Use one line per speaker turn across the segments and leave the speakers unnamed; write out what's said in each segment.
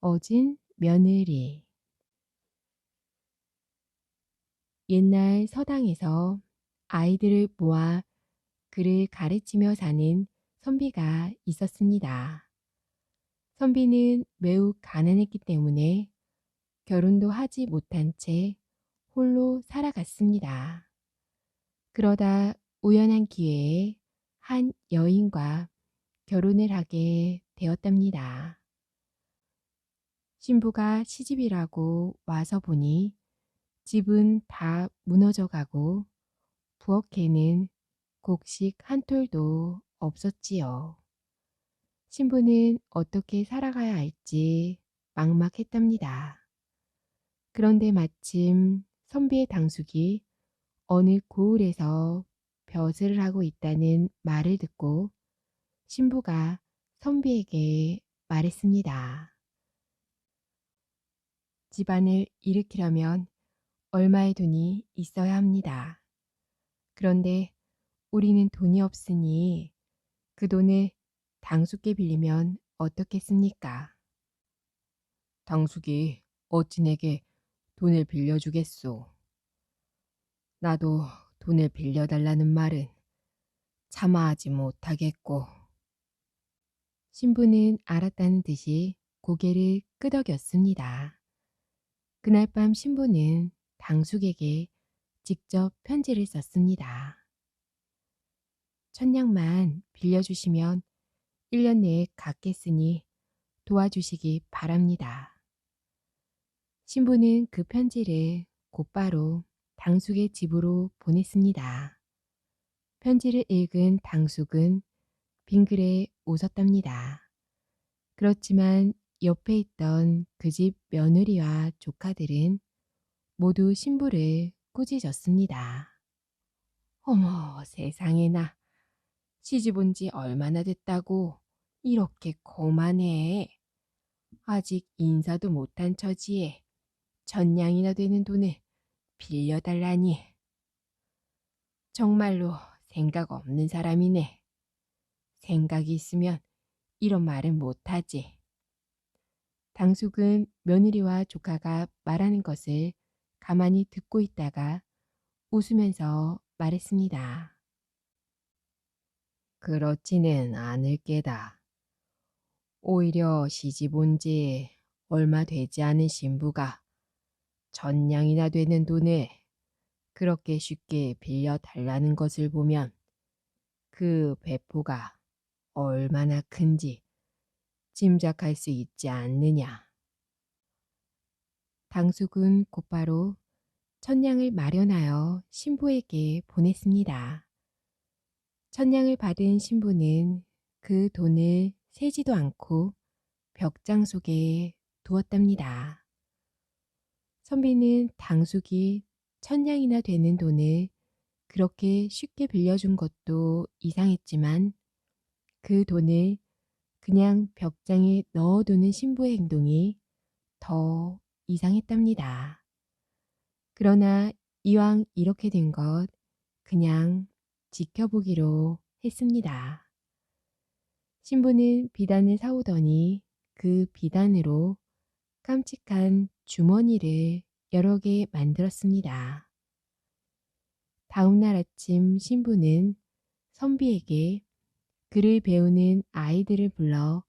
얻은 며느리. 옛날 서당에서 아이들을 모아 그를 가르치며 사는 선비가 있었습니다. 선비는 매우 가난했기 때문에 결혼도 하지 못한 채 홀로 살아갔습니다. 그러다 우연한 기회에 한 여인과 결혼을 하게 되었답니다. 신부가 시집이라고 와서 보니 집은 다 무너져 가고 부엌에는 곡식 한 톨도 없었지요. 신부는 어떻게 살아가야 할지 막막했답니다. 그런데 마침 선비의 당숙이 어느 고을에서 벼슬을 하고 있다는 말을 듣고 신부가 선비에게 말했습니다. 집안을 일으키려면 얼마의 돈이 있어야 합니다. 그런데 우리는 돈이 없으니 그 돈을 당숙께 빌리면 어떻겠습니까? 당숙이 어찌 내게 돈을 빌려주겠소? 나도 돈을 빌려달라는 말은 차마 하지 못하겠고. 신부는 알았다는 듯이 고개를 끄덕였습니다. 그날 밤 신부는 당숙에게 직접 편지를 썼습니다. 천냥만 빌려주시면 1년 내에 갚겠으니 도와주시기 바랍니다. 신부는 그 편지를 곧바로 당숙의 집으로 보냈습니다. 편지를 읽은 당숙은 빙그레 웃었답니다. 그렇지만 옆에 있던 그 집 며느리와 조카들은 모두 신부를 꾸짖었습니다. 어머, 세상에나. 시집 온 지 얼마나 됐다고 이렇게 거만해. 아직 인사도 못한 처지에 전냥이나 되는 돈을 빌려달라니. 정말로 생각 없는 사람이네. 생각이 있으면 이런 말은 못하지. 당숙은 며느리와 조카가 말하는 것을 가만히 듣고 있다가 웃으면서 말했습니다. 그렇지는 않을 게다. 오히려 시집 온 지 얼마 되지 않은 신부가 전냥이나 되는 돈을 그렇게 쉽게 빌려달라는 것을 보면 그 배포가 얼마나 큰지 짐작할 수 있지 않느냐. 당숙은 곧바로 천냥을 마련하여 신부에게 보냈습니다. 천냥을 받은 신부는 그 돈을 세지도 않고 벽장 속에 두었답니다. 선비는 당숙이 천냥이나 되는 돈을 그렇게 쉽게 빌려준 것도 이상했지만 그 돈을 그냥 벽장에 넣어두는 신부의 행동이 더 이상했답니다. 그러나 이왕 이렇게 된 것 그냥 지켜보기로 했습니다. 신부는 비단을 사오더니 그 비단으로 깜찍한 주머니를 여러 개 만들었습니다. 다음 날 아침 신부는 선비에게 글을 배우는 아이들을 불러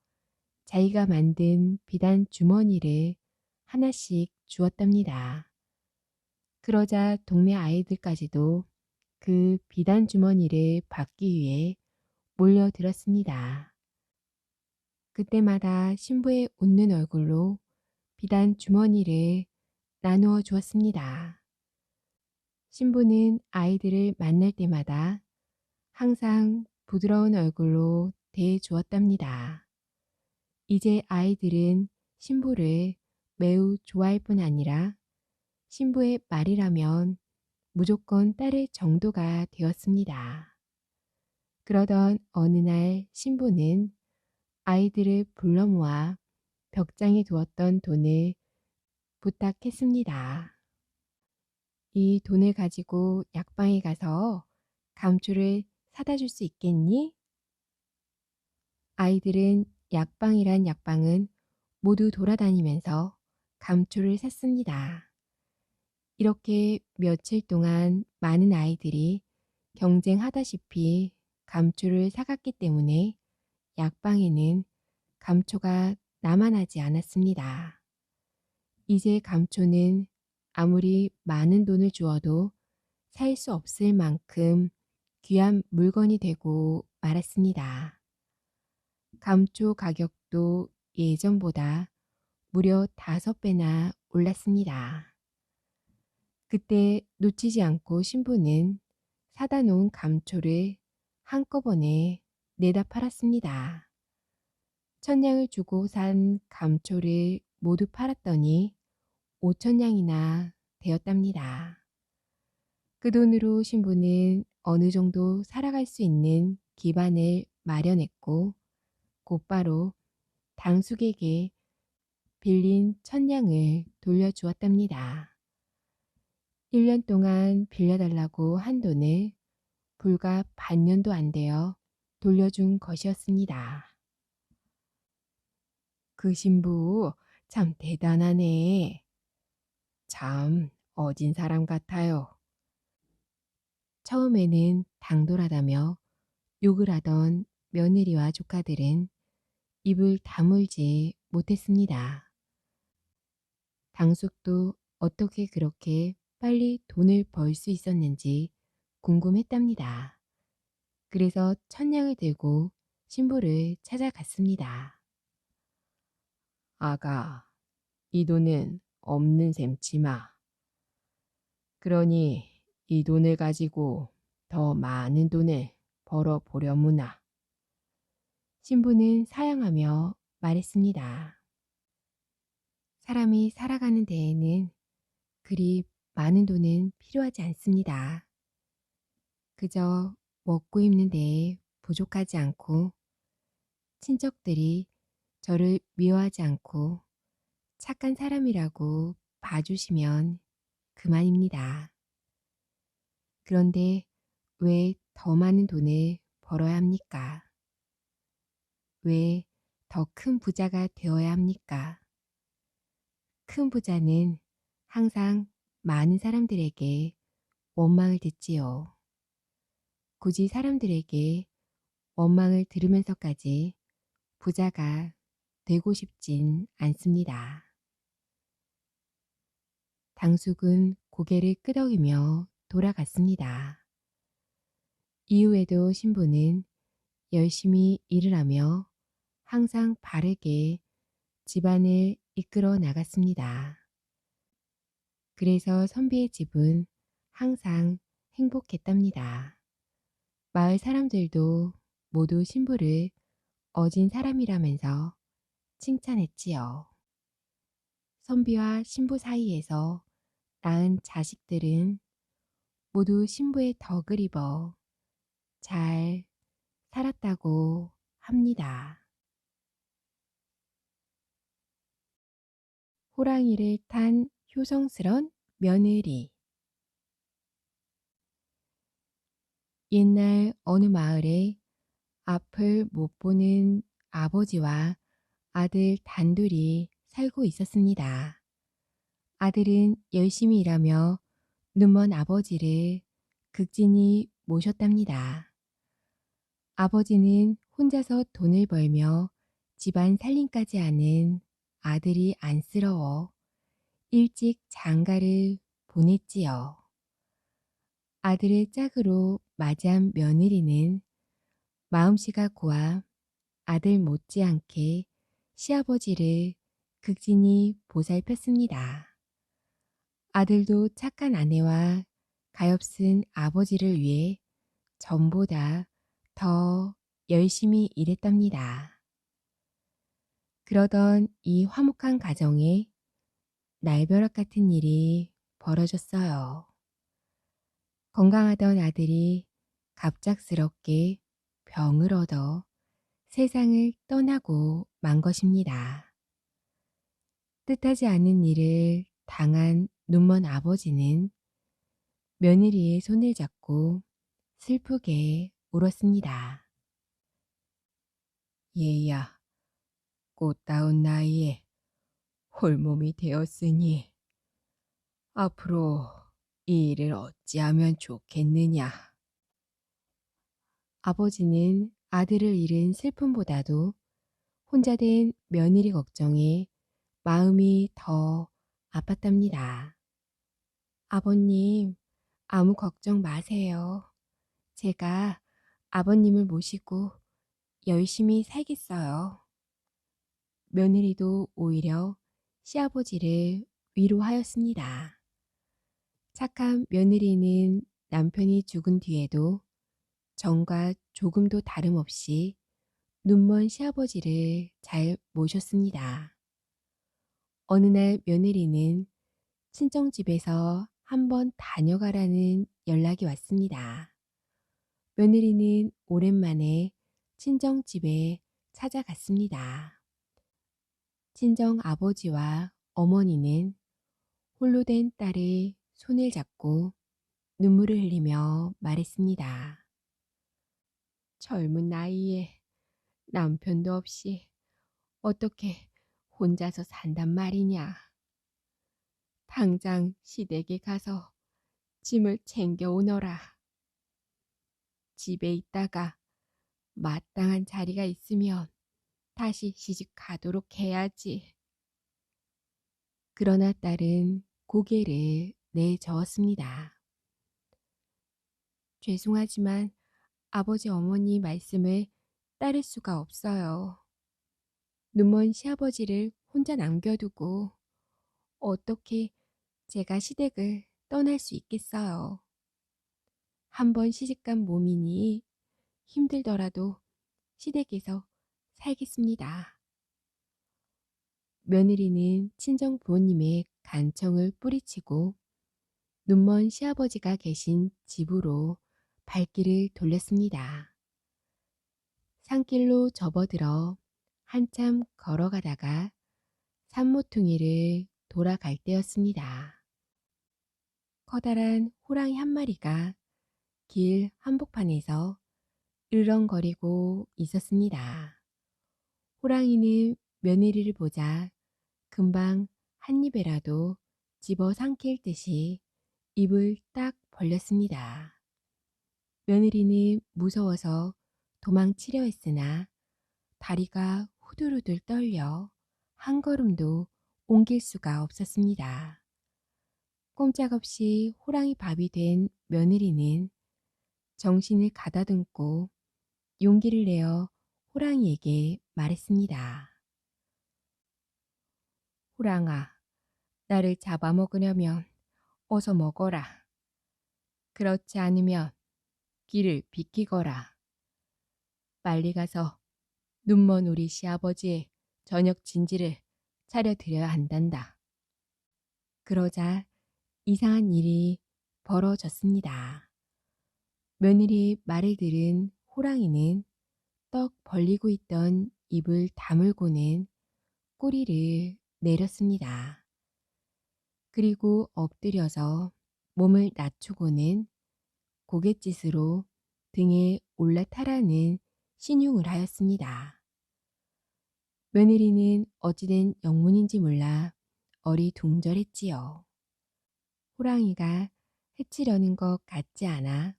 자기가 만든 비단 주머니를 하나씩 주었답니다. 그러자 동네 아이들까지도 그 비단 주머니를 받기 위해 몰려들었습니다. 그때마다 신부의 웃는 얼굴로 비단 주머니를 나누어 주었습니다. 신부는 아이들을 만날 때마다 항상 부드러운 얼굴로 대해 주었답니다. 이제 아이들은 신부를 매우 좋아할 뿐 아니라 신부의 말이라면 무조건 따를 정도가 되었습니다. 그러던 어느 날 신부는 아이들을 불러 모아 벽장에 두었던 돈을 부탁했습니다. 이 돈을 가지고 약방에 가서 감초를 사다 줄 수 있겠니? 아이들은 약방이란 약방은 모두 돌아다니면서 감초를 샀습니다. 이렇게 며칠 동안 많은 아이들이 경쟁하다시피 감초를 사갔기 때문에 약방에는 감초가 남아나지 않았습니다. 이제 감초는 아무리 많은 돈을 주어도 살 수 없을 만큼 귀한 물건이 되고 말았습니다. 감초 가격도 예전보다 무려 5배나 올랐습니다. 그때 놓치지 않고 신부는 사다 놓은 감초를 한꺼번에 내다 팔았습니다. 1,000냥을 주고 산 감초를 모두 팔았더니 5,000냥이나 되었답니다. 그 돈으로 신부는 어느 정도 살아갈 수 있는 기반을 마련했고 곧바로 당숙에게 빌린 1,000냥을 돌려주었답니다. 1년 동안 빌려달라고 한 돈을 불과 반년도 안 되어 돌려준 것이었습니다. 그 신부 참 대단하네. 참 어진 사람 같아요. 처음에는 당돌하다며 욕을 하던 며느리와 조카들은 입을 다물지 못했습니다. 당숙도 어떻게 그렇게 빨리 돈을 벌 수 있었는지 궁금했답니다. 그래서 1,000냥을 들고 신부를 찾아갔습니다. 아가, 이 돈은 없는 셈치마. 그러니 이 돈을 가지고 더 많은 돈을 벌어보려무나. 신부는 사양하며 말했습니다. 사람이 살아가는 데에는 그리 많은 돈은 필요하지 않습니다. 그저 먹고 입는 데에 부족하지 않고 친척들이 저를 미워하지 않고 착한 사람이라고 봐주시면 그만입니다. 그런데 왜 더 많은 돈을 벌어야 합니까? 왜 더 큰 부자가 되어야 합니까? 큰 부자는 항상 많은 사람들에게 원망을 듣지요. 굳이 사람들에게 원망을 들으면서까지 부자가 되고 싶진 않습니다. 당숙은 고개를 끄덕이며 돌아갔습니다. 이후에도 신부는 열심히 일을 하며 항상 바르게 집안을 이끌어 나갔습니다. 그래서 선비의 집은 항상 행복했답니다. 마을 사람들도 모두 신부를 어진 사람이라면서 칭찬했지요. 선비와 신부 사이에서 낳은 자식들은 모두 신부의 덕을 입어 잘 살았다고 합니다. 호랑이를 탄 효성스런 며느리. 옛날 어느 마을에 앞을 못 보는 아버지와 아들 단둘이 살고 있었습니다. 아들은 열심히 일하며 눈먼 아버지를 극진히 모셨답니다. 아버지는 혼자서 돈을 벌며 집안 살림까지 하는 아들이 안쓰러워 일찍 장가를 보냈지요. 아들을 짝으로 맞이한 며느리는 마음씨가 고와 아들 못지않게 시아버지를 극진히 보살폈습니다. 아들도 착한 아내와 가엾은 아버지를 위해 전보다 더 열심히 일했답니다. 그러던 이 화목한 가정에 날벼락 같은 일이 벌어졌어요. 건강하던 아들이 갑작스럽게 병을 얻어 세상을 떠나고 만 것입니다. 뜻하지 않은 일을 당한 눈먼 아버지는 며느리의 손을 잡고 슬프게 울었습니다. 얘야, 꽃다운 나이에 홀몸이 되었으니 앞으로 이 일을 어찌하면 좋겠느냐. 아버지는 아들을 잃은 슬픔보다도 혼자 된 며느리 걱정에 마음이 더 아팠답니다. 아버님, 아무 걱정 마세요. 제가 아버님을 모시고 열심히 살겠어요. 며느리도 오히려 시아버지를 위로하였습니다. 착한 며느리는 남편이 죽은 뒤에도 전과 조금도 다름없이 눈먼 시아버지를 잘 모셨습니다. 어느 날 며느리는 친정집에서 한번 다녀가라는 연락이 왔습니다. 며느리는 오랜만에 친정집에 찾아갔습니다. 친정 아버지와 어머니는 홀로 된 딸의 손을 잡고 눈물을 흘리며 말했습니다. 젊은 나이에 남편도 없이 어떻게 혼자서 산단 말이냐. 당장 시댁에 가서 짐을 챙겨 오너라. 집에 있다가 마땅한 자리가 있으면 다시 시집 가도록 해야지. 그러나 딸은 고개를 내저었습니다. 죄송하지만 아버지 어머니 말씀을 따를 수가 없어요. 눈먼 시아버지를 혼자 남겨두고 어떻게 제가 시댁을 떠날 수 있겠어요. 한번 시집간 몸이니 힘들더라도 시댁에서 살겠습니다. 며느리는 친정 부모님의 간청을 뿌리치고 눈먼 시아버지가 계신 집으로 발길을 돌렸습니다. 산길로 접어들어 한참 걸어가다가 산모퉁이를 돌아갈 때였습니다. 커다란 호랑이 한 마리가 길 한복판에서 으르렁거리고 있었습니다. 호랑이는 며느리를 보자 금방 한 입에라도 집어 삼킬 듯이 입을 딱 벌렸습니다. 며느리는 무서워서 도망치려 했으나 다리가 후들후들 떨려 한 걸음도 옮길 수가 없었습니다. 꼼짝없이 호랑이 밥이 된 며느리는 정신을 가다듬고 용기를 내어 호랑이에게 말했습니다. 호랑아, 나를 잡아먹으려면 어서 먹어라. 그렇지 않으면 길을 비키거라. 빨리 가서 눈먼 우리 시아버지의 저녁 진지를 차려드려야 한단다. 그러자 이상한 일이 벌어졌습니다. 며느리의 말을 들은 호랑이는 떡 벌리고 있던 입을 다물고는 꼬리를 내렸습니다. 그리고 엎드려서 몸을 낮추고는 고갯짓으로 등에 올라타라는 신용을 하였습니다. 며느리는 어찌된 영문인지 몰라 어리둥절했지요. 호랑이가 해치려는 것 같지 않아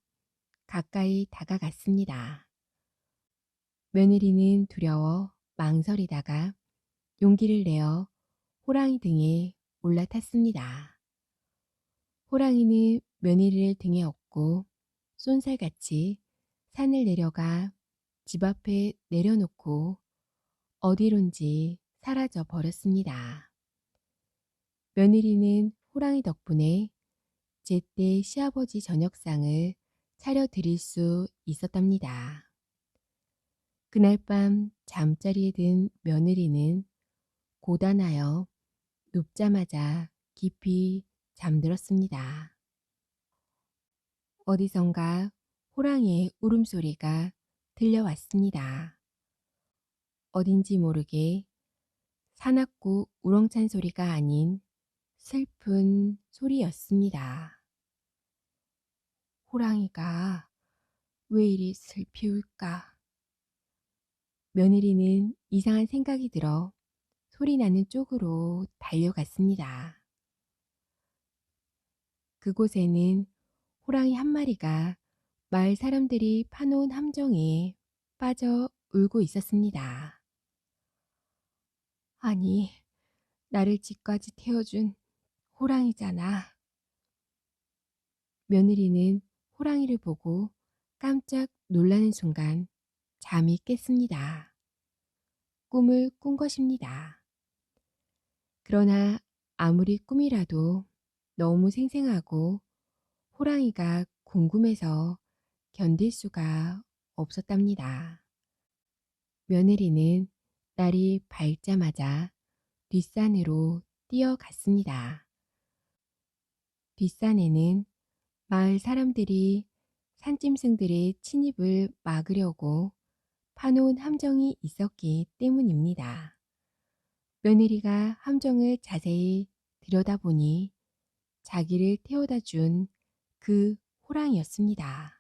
가까이 다가갔습니다. 며느리는 두려워 망설이다가 용기를 내어 호랑이 등에 올라탔습니다. 호랑이는 며느리를 등에 업고 쏜살같이 산을 내려가 집 앞에 내려놓고 어디론지 사라져 버렸습니다. 며느리는 호랑이 덕분에 제때 시아버지 저녁상을 차려드릴 수 있었답니다. 그날 밤 잠자리에 든 며느리는 고단하여 눕자마자 깊이 잠들었습니다. 어디선가 호랑이의 울음소리가 들려왔습니다. 어딘지 모르게 사납고 우렁찬 소리가 아닌 슬픈 소리였습니다. 호랑이가 왜 이리 슬피 울까? 며느리는 이상한 생각이 들어 소리 나는 쪽으로 달려갔습니다. 그곳에는 호랑이 한 마리가 마을 사람들이 파놓은 함정에 빠져 울고 있었습니다. 아니, 나를 집까지 태워준 호랑이잖아. 며느리는 호랑이를 보고 깜짝 놀라는 순간 잠이 깼습니다. 꿈을 꾼 것입니다. 그러나 아무리 꿈이라도 너무 생생하고 호랑이가 궁금해서 견딜 수가 없었답니다. 며느리는 날이 밝자마자 뒷산으로 뛰어갔습니다. 뒷산에는 마을 사람들이 산짐승들의 침입을 막으려고 파놓은 함정이 있었기 때문입니다. 며느리가 함정을 자세히 들여다보니 자기를 태워다 준 그 호랑이였습니다.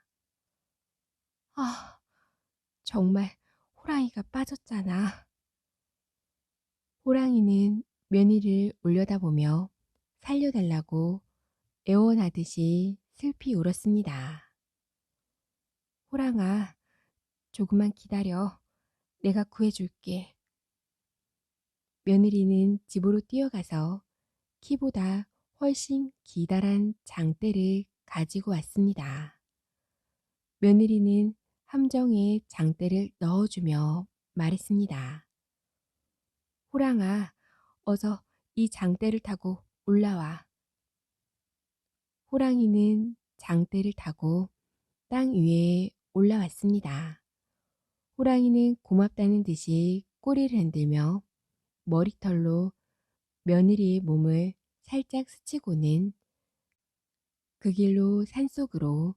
아, 정말 호랑이가 빠졌잖아. 호랑이는 며느리를 올려다보며 살려달라고 애원하듯이 슬피 울었습니다. 호랑아, 조금만 기다려. 내가 구해줄게. 며느리는 집으로 뛰어가서 키보다 훨씬 기다란 장대를 가지고 왔습니다. 며느리는 함정에 장대를 넣어주며 말했습니다. 호랑아, 어서 이 장대를 타고 올라와. 호랑이는 장대를 타고 땅 위에 올라왔습니다. 호랑이는 고맙다는 듯이 꼬리를 흔들며 머리털로 며느리의 몸을 살짝 스치고는 그 길로 산속으로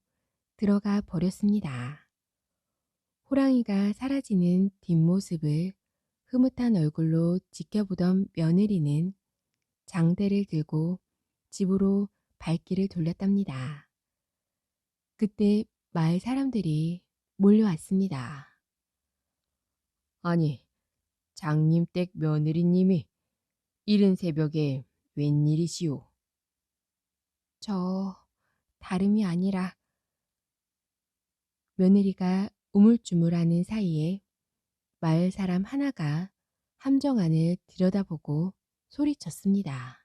들어가 버렸습니다. 호랑이가 사라지는 뒷모습을 흐뭇한 얼굴로 지켜보던 며느리는 장대를 들고 집으로 발길을 돌렸답니다. 그때 마을 사람들이 몰려왔습니다. 아니, 장님댁 며느리님이 이른 새벽에 웬일이시오? 저 다름이 아니라 며느리가 우물쭈물하는 사이에 마을 사람 하나가 함정 안을 들여다보고 소리쳤습니다.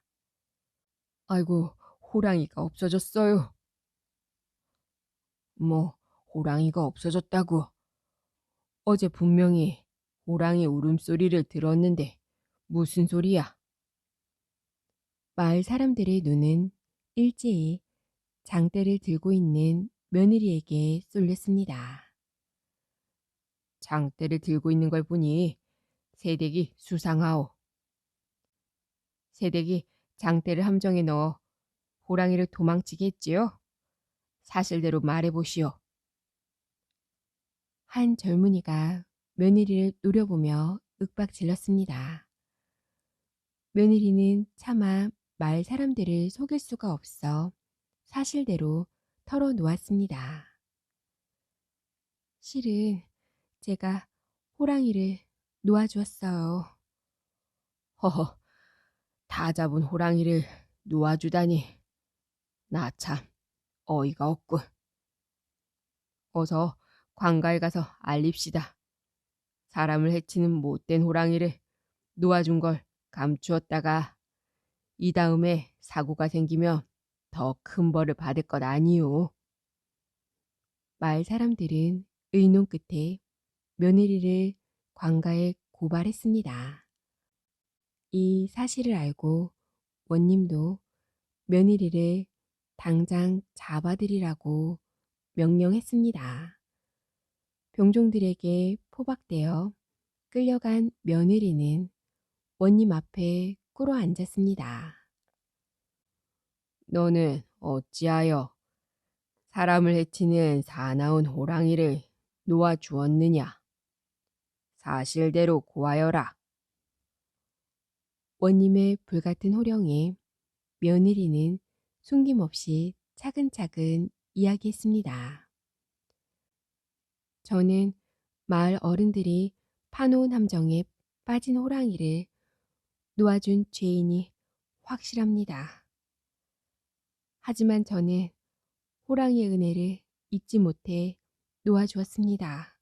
아이고, 호랑이가 없어졌어요. 뭐, 호랑이가 없어졌다고. 어제 분명히 호랑이 울음소리를 들었는데 무슨 소리야? 마을 사람들의 눈은 일제히 장대를 들고 있는 며느리에게 쏠렸습니다. 장대를 들고 있는 걸 보니 새댁이 수상하오. 새댁이 장대를 함정에 넣어 호랑이를 도망치게 했지요? 사실대로 말해보시오. 한 젊은이가 며느리를 노려보며 윽박질렀습니다. 며느리는 차마 마을 사람들을 속일 수가 없어 사실대로 털어놓았습니다. 실은 제가 호랑이를 놓아주었어요. 허허, 다 잡은 호랑이를 놓아주다니. 나 참 어이가 없군. 어서 관가에 가서 알립시다. 사람을 해치는 못된 호랑이를 놓아준 걸 감추었다가 이 다음에 사고가 생기면 더 큰 벌을 받을 것 아니오. 마을 사람들은 의논 끝에 며느리를 관가에 고발했습니다. 이 사실을 알고 원님도 며느리를 당장 잡아들이라고 명령했습니다. 병종들에게 포박되어 끌려간 며느리는 원님 앞에 꿇어 앉았습니다. 너는 어찌하여 사람을 해치는 사나운 호랑이를 놓아주었느냐? 사실대로 고하여라. 원님의 불같은 호령에 며느리는 숨김없이 차근차근 이야기했습니다. 저는 마을 어른들이 파놓은 함정에 빠진 호랑이를 놓아준 죄인이 확실합니다. 하지만 저는 호랑이의 은혜를 잊지 못해 놓아주었습니다.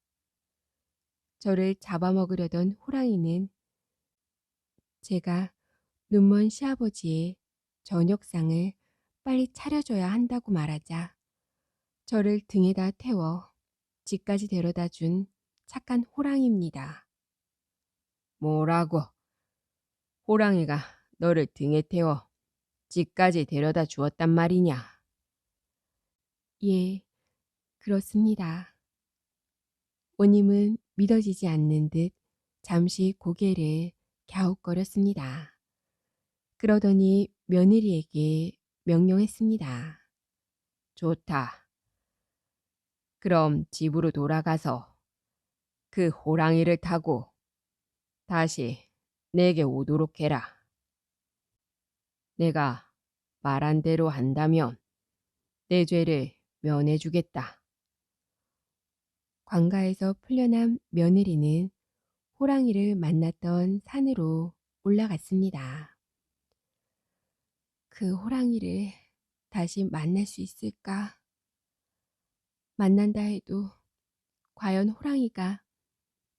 저를 잡아먹으려던 호랑이는 제가 눈먼 시아버지의 저녁상을 빨리 차려줘야 한다고 말하자 저를 등에다 태워 집까지 데려다 준 착한 호랑이입니다. 뭐라고? 호랑이가 너를 등에 태워 집까지 데려다 주었단 말이냐? 예, 그렇습니다. 원님은 믿어지지 않는 듯 잠시 고개를 갸웃거렸습니다. 그러더니 며느리에게 명령했습니다. 좋다. 그럼 집으로 돌아가서 그 호랑이를 타고 다시 내게 오도록 해라. 내가 말한 대로 한다면 내 죄를 면해주겠다. 관가에서 풀려난 며느리는 호랑이를 만났던 산으로 올라갔습니다. 그 호랑이를 다시 만날 수 있을까? 만난다 해도 과연 호랑이가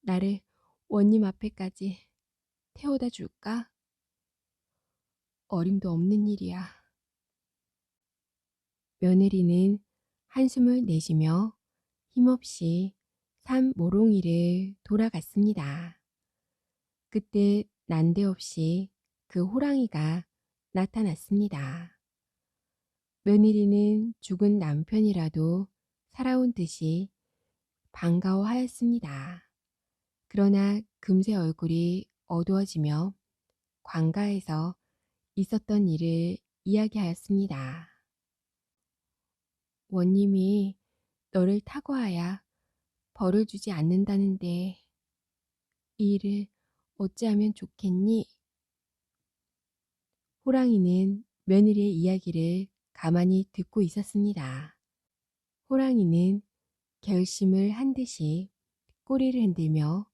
나를 원님 앞에까지 태워다 줄까? 어림도 없는 일이야. 며느리는 한숨을 내쉬며 힘없이 산 모롱이를 돌아갔습니다. 그때 난데없이 그 호랑이가 나타났습니다. 며느리는 죽은 남편이라도 살아온 듯이 반가워하였습니다. 그러나 금세 얼굴이 어두워지며 관가에서 있었던 일을 이야기하였습니다. 원님이 너를 타고하야 벌을 주지 않는다는데 이 일을 어찌하면 좋겠니? 호랑이는 며느리의 이야기를 가만히 듣고 있었습니다. 호랑이는 결심을 한 듯이 꼬리를 흔들며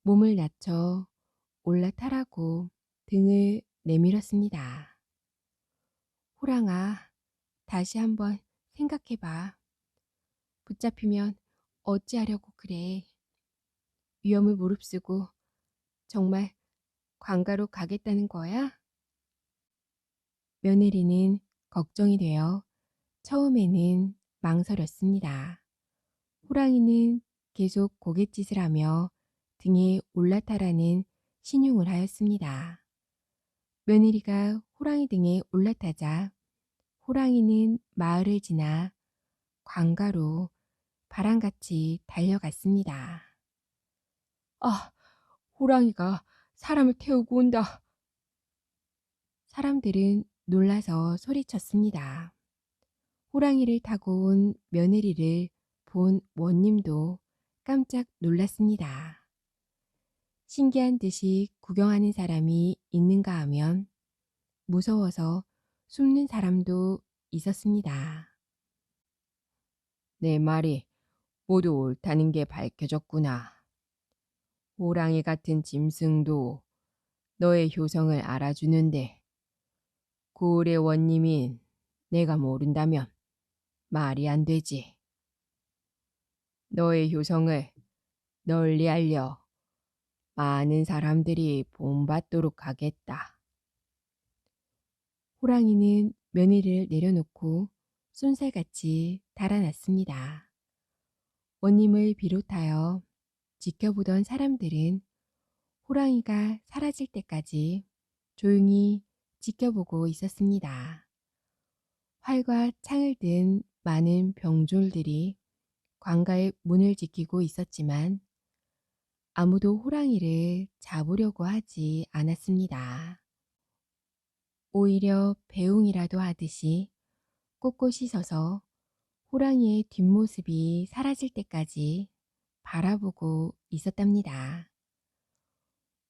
몸을 낮춰 올라타라고 등을 내밀었습니다. 호랑아, 다시 한번 생각해봐. 붙잡히면 어찌하려고 그래. 위험을 무릅쓰고 정말 관가로 가겠다는 거야? 며느리는 걱정이 되어 처음에는 망설였습니다. 호랑이는 계속 고갯짓을 하며 등에 올라타라는 신용을 하였습니다. 며느리가 호랑이 등에 올라타자 호랑이는 마을을 지나 관가로 바람같이 달려갔습니다. 아, 호랑이가 사람을 태우고 온다. 사람들은 놀라서 소리쳤습니다. 호랑이를 타고 온 며느리를 본 원님도 깜짝 놀랐습니다. 신기한 듯이 구경하는 사람이 있는가 하면 무서워서 숨는 사람도 있었습니다. 내 말이 모두 옳다는 게 밝혀졌구나. 호랑이 같은 짐승도 너의 효성을 알아주는데 고을의 원님인 내가 모른다면 말이 안 되지. 너의 효성을 널리 알려 많은 사람들이 본받도록 하겠다. 호랑이는 며느리를 내려놓고 쏜살같이 달아났습니다. 원님을 비롯하여 지켜보던 사람들은 호랑이가 사라질 때까지 조용히 지켜보고 있었습니다. 활과 창을 든 많은 병졸들이 관가의 문을 지키고 있었지만 아무도 호랑이를 잡으려고 하지 않았습니다. 오히려 배웅이라도 하듯이 꼿꼿이 서서 호랑이의 뒷모습이 사라질 때까지 바라보고 있었답니다.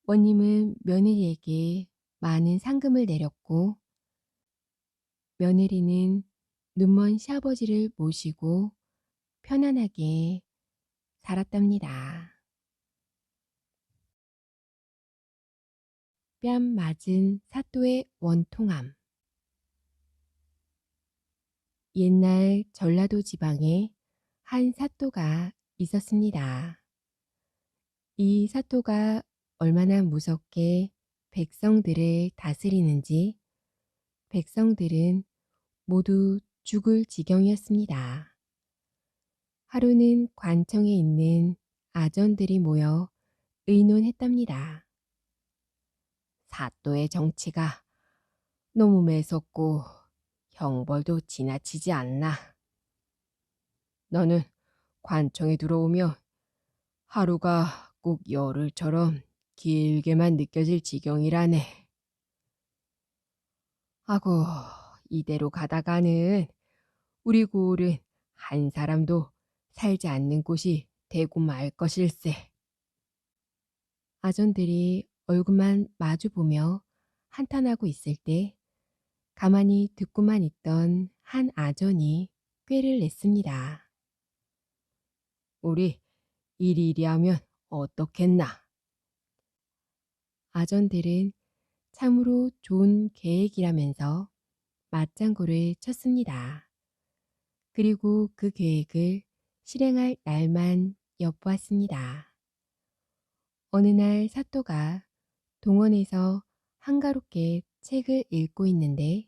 원님은 며느리에게 많은 상금을 내렸고 며느리는 눈먼 시아버지를 모시고 편안하게 살았답니다. 뺨 맞은 사또의 원통함. 옛날 전라도 지방에 한 사또가 있었습니다. 이 사또가 얼마나 무섭게 백성들을 다스리는지 백성들은 모두 죽을 지경이었습니다. 하루는 관청에 있는 아전들이 모여 의논했답니다. 사또의 정치가 너무 매섭고 형벌도 지나치지 않나. 너는 관청에 들어오면 하루가 꼭 열흘처럼 길게만 느껴질 지경이라네. 하고 이대로 가다가는 우리 고을은 한 사람도 살지 않는 곳이 되고 말 것일세. 아전들이 얼굴만 마주보며 한탄하고 있을 때 가만히 듣고만 있던 한 아전이 꾀를 냈습니다. 우리 이리이리 하면 어떻겠나? 아전들은 참으로 좋은 계획이라면서 맞장구를 쳤습니다. 그리고 그 계획을 실행할 날만 엿보았습니다. 어느 날 사또가 동원에서 한가롭게 책을 읽고 있는데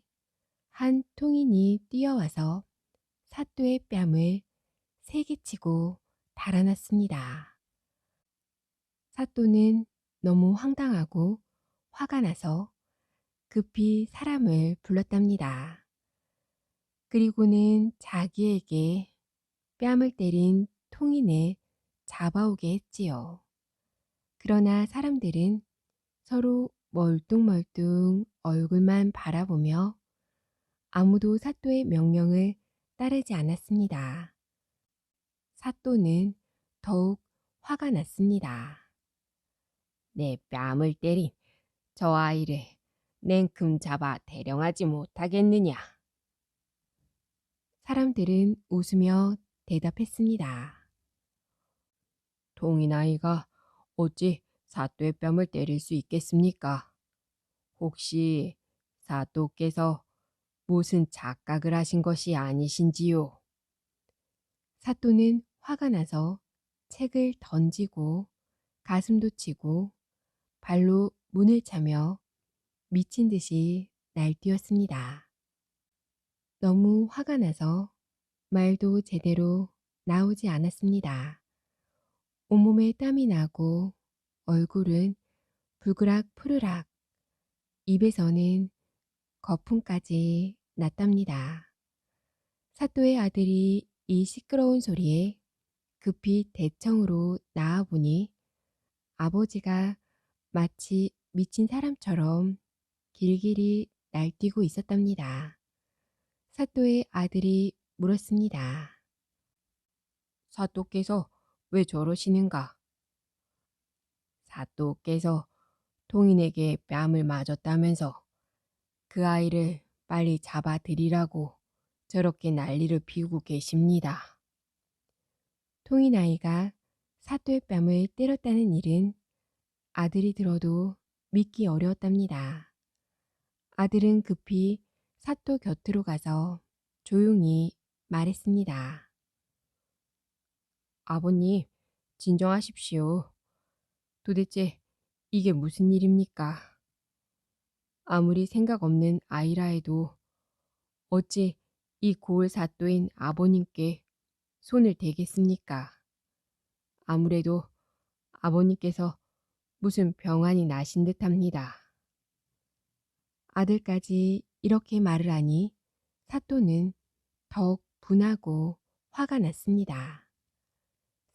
한 통인이 뛰어와서 사또의 뺨을 세게 치고 달아났습니다. 사또는 너무 황당하고 화가 나서 급히 사람을 불렀답니다. 그리고는 자기에게 뺨을 때린 통인을 잡아오게 했지요. 그러나 사람들은 서로 멀뚱멀뚱 얼굴만 바라보며 아무도 사또의 명령을 따르지 않았습니다. 사또는 더욱 화가 났습니다. 내 뺨을 때린 저 아이를 냉큼 잡아 대령하지 못하겠느냐? 사람들은 웃으며 대답했습니다. 동인 아이가 어찌 사또의 뺨을 때릴 수 있겠습니까? 혹시 사또께서 무슨 착각을 하신 것이 아니신지요? 사또는 화가 나서 책을 던지고 가슴도 치고 발로 문을 차며 미친 듯이 날뛰었습니다. 너무 화가 나서 말도 제대로 나오지 않았습니다. 온몸에 땀이 나고 얼굴은 불그락 푸르락, 입에서는 거품까지 났답니다. 사또의 아들이 이 시끄러운 소리에 급히 대청으로 나아보니 아버지가 마치 미친 사람처럼 길길이 날뛰고 있었답니다. 사또의 아들이 물었습니다. 사또께서 왜 저러시는가? 사또께서 동인에게 뺨을 맞았다면서 그 아이를 빨리 잡아들이라고 저렇게 난리를 피우고 계십니다. 통인 아이가 사또의 뺨을 때렸다는 일은 아들이 들어도 믿기 어려웠답니다. 아들은 급히 사또 곁으로 가서 조용히 말했습니다. 아버님, 진정하십시오. 도대체 이게 무슨 일입니까? 아무리 생각 없는 아이라 해도 어찌 이 고을 사또인 아버님께 손을 대겠습니까? 아무래도 아버님께서 무슨 병환이 나신 듯합니다. 아들까지 이렇게 말을 하니 사또는 더욱 분하고 화가 났습니다.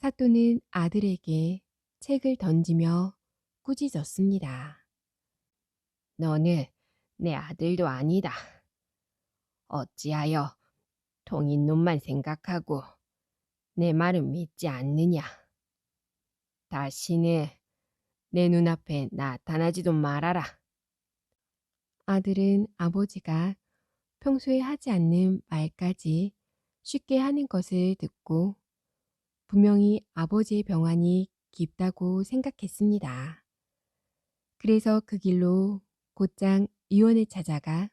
사또는 아들에게 책을 던지며 꾸짖었습니다. 너는 내 아들도 아니다. 어찌하여 통인 놈만 생각하고 내 말은 믿지 않느냐. 다시는 내 눈앞에 나타나지도 말아라. 아들은 아버지가 평소에 하지 않는 말까지 쉽게 하는 것을 듣고 분명히 아버지의 병환이 깊다고 생각했습니다. 그래서 그 길로 곧장 의원을 찾아가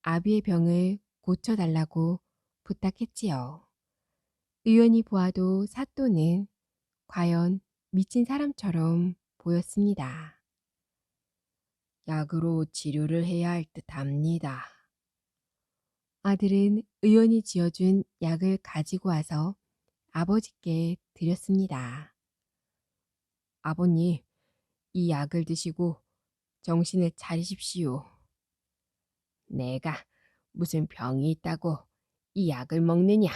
아비의 병을 고쳐달라고 부탁했지요. 의원이 보아도 사또는 과연 미친 사람처럼 보였습니다. 약으로 치료를 해야 할 듯합니다. 아들은 의원이 지어준 약을 가지고 와서 아버지께 드렸습니다. 아버님, 이 약을 드시고 정신을 차리십시오. 내가 무슨 병이 있다고 이 약을 먹느냐?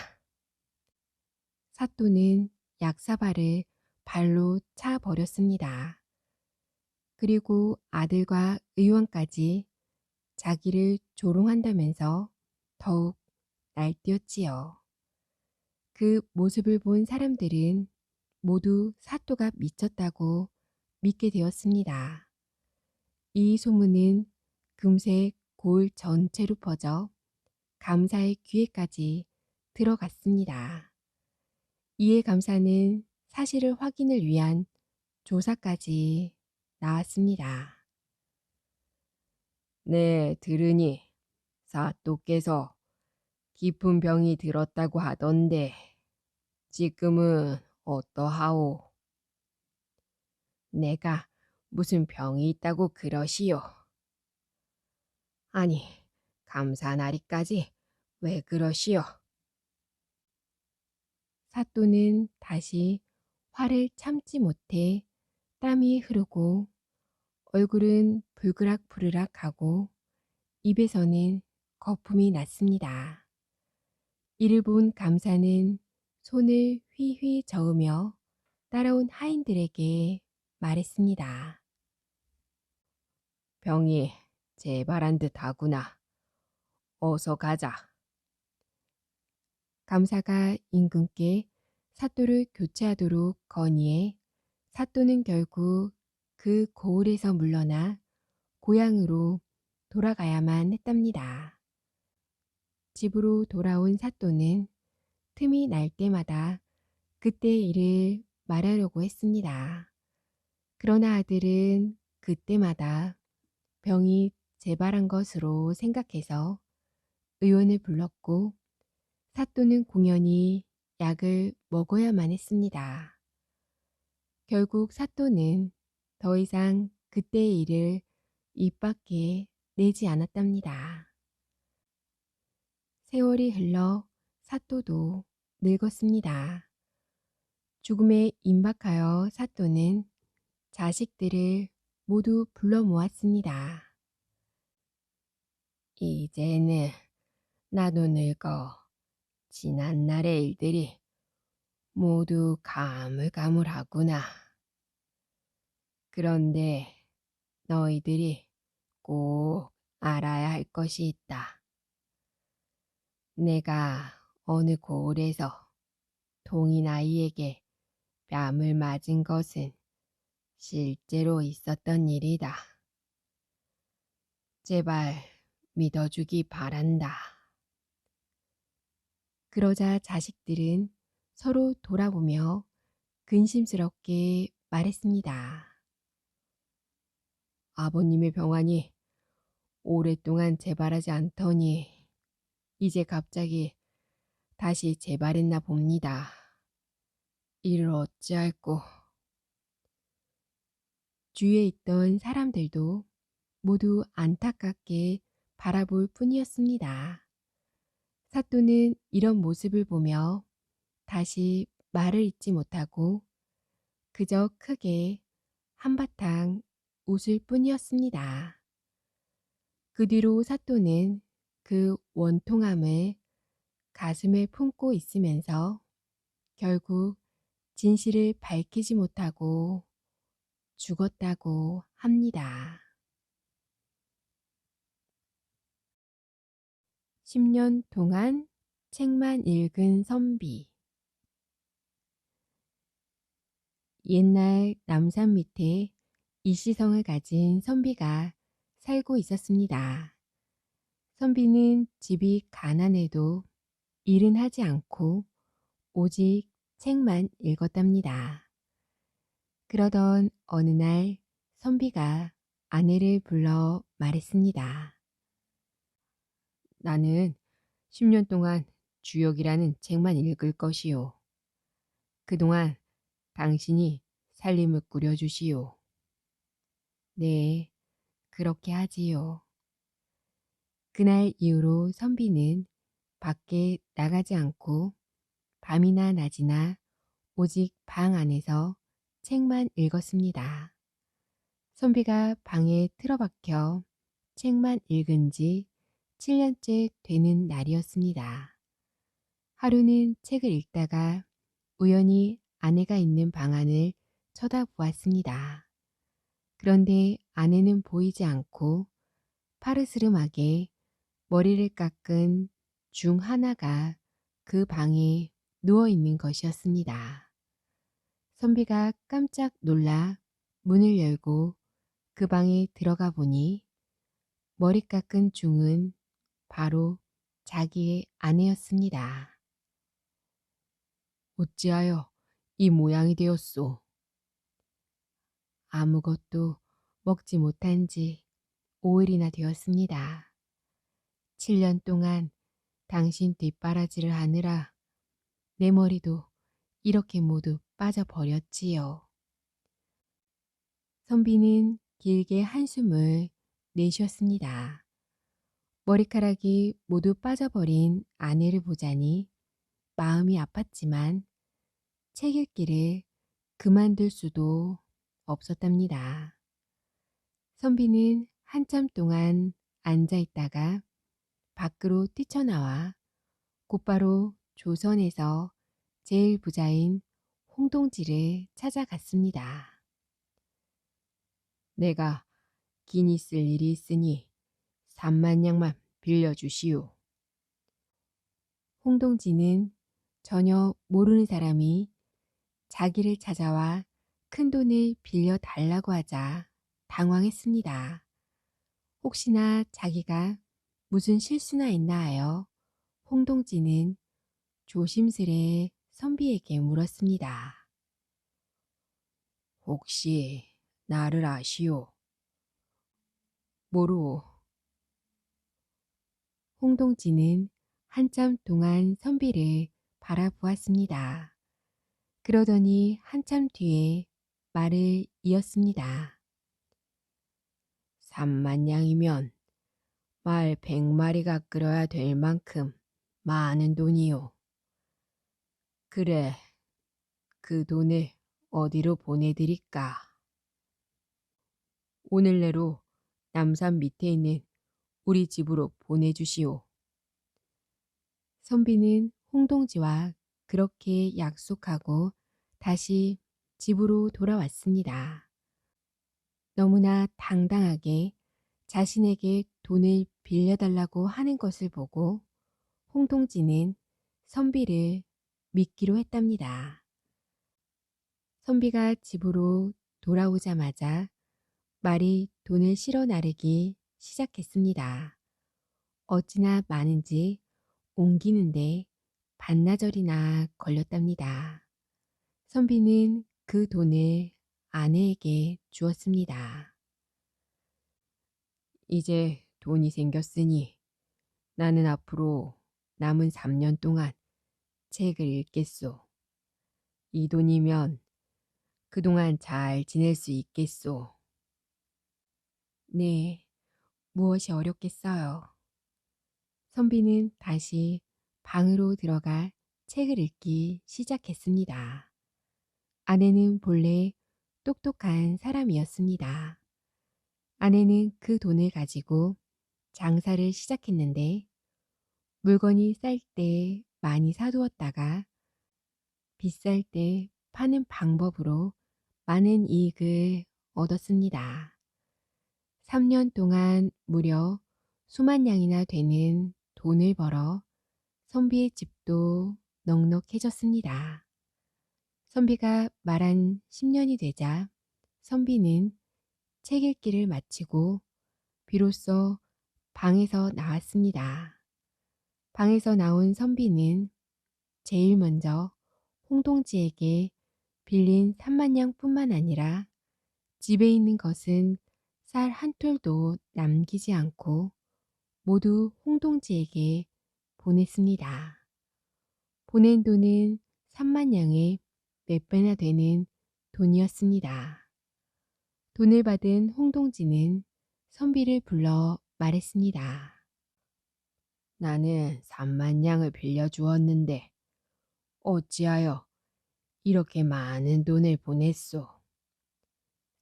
사또는 약사발을 발로 차 버렸습니다. 그리고 아들과 의원까지 자기를 조롱한다면서 더욱 날뛰었지요. 그 모습을 본 사람들은 모두 사또가 미쳤다고 믿게 되었습니다. 이 소문은 금세 고을 전체로 퍼져 감사의 귀에까지 들어갔습니다. 이에 감사는 사실을 확인을 위한 조사까지 나왔습니다. 네, 들으니 사또께서 깊은 병이 들었다고 하던데 지금은 어떠하오? 내가 무슨 병이 있다고 그러시오? 아니, 감사나리까지 왜 그러시오? 사또는 다시 화를 참지 못해 땀이 흐르고 얼굴은 불그락불그락하고 입에서는 거품이 났습니다. 이를 본 감사는 손을 휘휘 저으며 따라온 하인들에게 말했습니다. 병이 재발한 듯 하구나. 어서 가자. 감사가 임금께 사또를 교체하도록 건의해 사또는 결국 그 고을에서 물러나 고향으로 돌아가야만 했답니다. 집으로 돌아온 사또는 틈이 날 때마다 그때 일을 말하려고 했습니다. 그러나 아들은 그때마다 병이 재발한 것으로 생각해서 의원을 불렀고 사또는 공연히 약을 먹어야만 했습니다. 결국 사또는 더 이상 그때의 일을 입 밖에 내지 않았답니다. 세월이 흘러 사또도 늙었습니다. 죽음에 임박하여 사또는 자식들을 모두 불러 모았습니다. 이제는 나도 늙어 지난날의 일들이 모두 가물가물하구나. 그런데 너희들이 꼭 알아야 할 것이 있다. 내가 어느 고을에서 동인 아이에게 뺨을 맞은 것은 실제로 있었던 일이다. 제발 믿어주기 바란다. 그러자 자식들은 서로 돌아보며 근심스럽게 말했습니다. 아버님의 병환이 오랫동안 재발하지 않더니 이제 갑자기 다시 재발했나 봅니다. 이를 어찌할꼬. 주위에 있던 사람들도 모두 안타깝게 바라볼 뿐이었습니다. 사또는 이런 모습을 보며 다시 말을 잇지 못하고 그저 크게 한바탕 웃을 뿐이었습니다. 그 뒤로 사또는 그 원통함을 가슴에 품고 있으면서 결국 진실을 밝히지 못하고 죽었다고 합니다. 10년 동안 책만 읽은 선비. 옛날 남산 밑에 이시성을 가진 선비가 살고 있었습니다. 선비는 집이 가난해도 일은 하지 않고 오직 책만 읽었답니다. 그러던 어느 날 선비가 아내를 불러 말했습니다. 나는 10년 동안 주역이라는 책만 읽을 것이요. 그동안 당신이 살림을 꾸려주시오. 네, 그렇게 하지요. 그날 이후로 선비는 밖에 나가지 않고 밤이나 낮이나 오직 방 안에서 책만 읽었습니다. 선비가 방에 틀어박혀 책만 읽은 지 7년째 되는 날이었습니다. 하루는 책을 읽다가 우연히 아내가 있는 방 안을 쳐다보았습니다. 그런데 아내는 보이지 않고 파르스름하게 머리를 깎은 중 하나가 그 방에 누워 있는 것이었습니다. 선비가 깜짝 놀라 문을 열고 그 방에 들어가 보니 머리 깎은 중은 바로 자기의 아내였습니다. 어찌하여 이 모양이 되었소? 아무것도 먹지 못한 지 5일이나 되었습니다. 7년 동안 당신 뒷바라지를 하느라 내 머리도 이렇게 모두 빠져버렸지요. 선비는 길게 한숨을 내쉬었습니다. 머리카락이 모두 빠져버린 아내를 보자니 마음이 아팠지만 책 읽기를 그만둘 수도 없었답니다. 선비는 한참 동안 앉아 있다가 밖으로 뛰쳐나와 곧바로 조선에서 제일 부자인 홍동지를 찾아갔습니다. 내가 기니 쓸 일이 있으니 3만 양만 빌려주시오. 홍동지는 전혀 모르는 사람이 자기를 찾아와 큰돈을 빌려달라고 하자 당황했습니다. 혹시나 자기가 무슨 실수나 했나 하여 홍동지는 조심스레 선비에게 물었습니다. 혹시 나를 아시오? 모르오. 홍동지는 한참 동안 선비를 바라보았습니다. 그러더니 한참 뒤에 말을 이었습니다. 3만 양이면 말 100마리가 끌어야 될 만큼 많은 돈이요. 그래, 그 돈을 어디로 보내드릴까? 오늘 내로 남산 밑에 있는 우리 집으로 보내주시오. 선비는 홍동지와 그렇게 약속하고 다시 집으로 돌아왔습니다. 너무나 당당하게 자신에게 돈을 빌려달라고 하는 것을 보고 홍동지는 선비를 믿기로 했답니다. 선비가 집으로 돌아오자마자 말이 돈을 실어 나르기 시작했습니다. 어찌나 많은지 옮기는데 반나절이나 걸렸답니다. 선비는 그 돈을 아내에게 주었습니다. 이제 돈이 생겼으니 나는 앞으로 남은 3년 동안 책을 읽겠소. 이 돈이면 그동안 잘 지낼 수 있겠소. 네, 무엇이 어렵겠어요. 선비는 다시 방으로 들어가 책을 읽기 시작했습니다. 아내는 본래 똑똑한 사람이었습니다. 아내는 그 돈을 가지고 장사를 시작했는데 물건이 쌀 때 많이 사두었다가 비쌀 때 파는 방법으로 많은 이익을 얻었습니다. 3년 동안 무려 수만 양이나 되는 돈을 벌어 선비의 집도 넉넉해졌습니다. 선비가 말한 10년이 되자 선비는 책 읽기를 마치고 비로소 방에서 나왔습니다. 방에서 나온 선비는 제일 먼저 홍동지에게 빌린 3만 양뿐만 아니라 집에 있는 것은 쌀 한 톨도 남기지 않고 모두 홍동지에게 보냈습니다. 보낸 돈은 3만 양의 몇 배나 되는 돈이었습니다. 돈을 받은 홍동지는 선비를 불러 말했습니다. 나는 3만 양을 빌려주었는데 어찌하여 이렇게 많은 돈을 보냈소?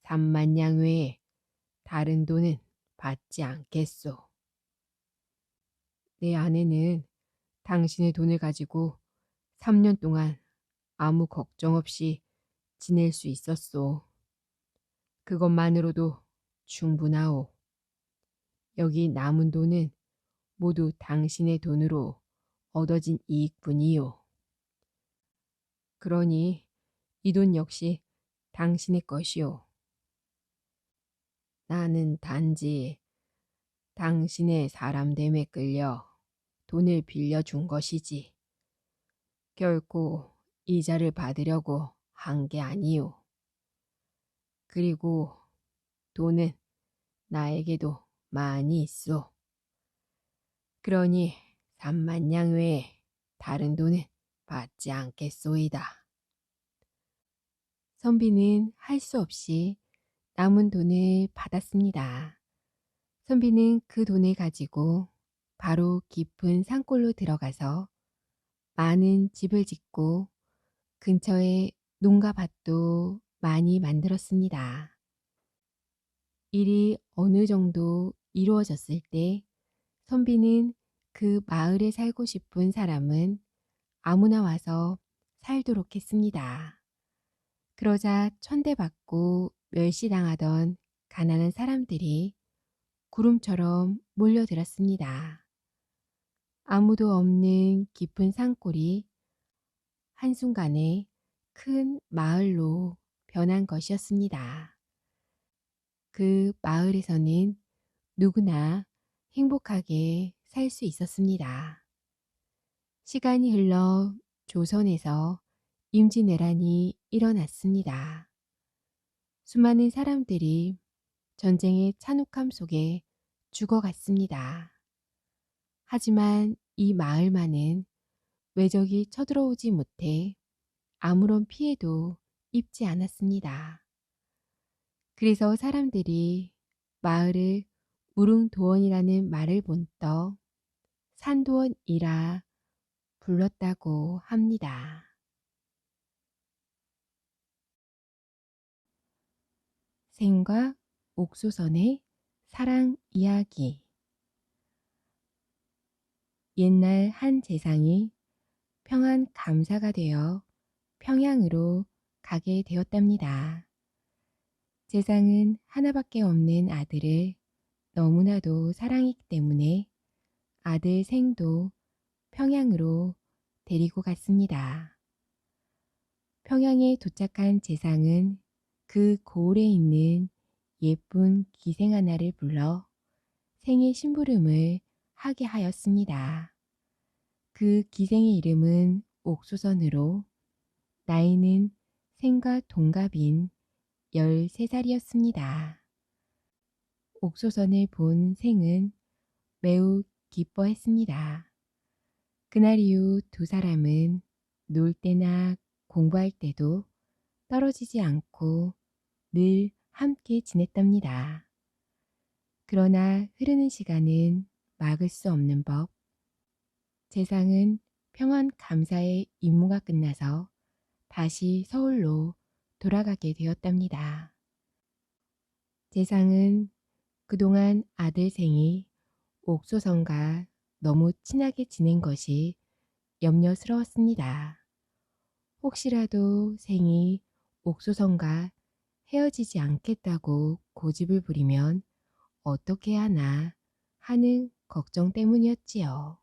3만 양 외에 다른 돈은 받지 않겠소. 내 아내는 당신의 돈을 가지고 3년 동안 아무 걱정 없이 지낼 수 있었소. 그것만으로도 충분하오. 여기 남은 돈은 모두 당신의 돈으로 얻어진 이익뿐이요. 그러니 이 돈 역시 당신의 것이요. 나는 단지 당신의 사람됨에 끌려 돈을 빌려준 것이지. 결코 이자를 받으려고 한 게 아니요. 그리고 돈은 나에게도 많이 있어. 그러니 3만 양 외에 다른 돈은 받지 않겠소이다. 선비는 할 수 없이 남은 돈을 받았습니다. 선비는 그 돈을 가지고 바로 깊은 산골로 들어가서 많은 집을 짓고 근처에 농가 밭도 많이 만들었습니다. 일이 어느 정도 이루어졌을 때 선비는 그 마을에 살고 싶은 사람은 아무나 와서 살도록 했습니다. 그러자 천대받고 멸시당하던 가난한 사람들이 구름처럼 몰려들었습니다. 아무도 없는 깊은 산골이 한순간에 큰 마을로 변한 것이었습니다. 그 마을에서는 누구나 행복하게 살 수 있었습니다. 시간이 흘러 조선에서 임진왜란이 일어났습니다. 수많은 사람들이 전쟁의 잔혹함 속에 죽어갔습니다. 하지만 이 마을만은 외적이 쳐들어오지 못해 아무런 피해도 입지 않았습니다. 그래서 사람들이 마을을 무릉도원이라는 말을 본떠 산도원이라 불렀다고 합니다. 생과 옥수선의 사랑 이야기. 옛날 한 재상이 평안 감사가 되어 평양으로 가게 되었답니다. 재상은 하나밖에 없는 아들을 너무나도 사랑했기 때문에 아들 생도 평양으로 데리고 갔습니다. 평양에 도착한 재상은 그 고을에 있는 예쁜 기생 하나를 불러 생의 심부름을 하게 하였습니다. 그 기생의 이름은 옥수선으로 나이는 생과 동갑인 13살이었습니다. 옥수선을 본 생은 매우 기뻐했습니다. 그날 이후 두 사람은 놀 때나 공부할 때도 떨어지지 않고 늘 함께 지냈답니다. 그러나 흐르는 시간은 막을 수 없는 법. 재상은 평안 감사의 임무가 끝나서 다시 서울로 돌아가게 되었답니다. 재상은 그동안 아들 생이 옥수선과 너무 친하게 지낸 것이 염려스러웠습니다. 혹시라도 생이 옥수선과 헤어지지 않겠다고 고집을 부리면 어떻게 하나 하는 걱정 때문이었지요.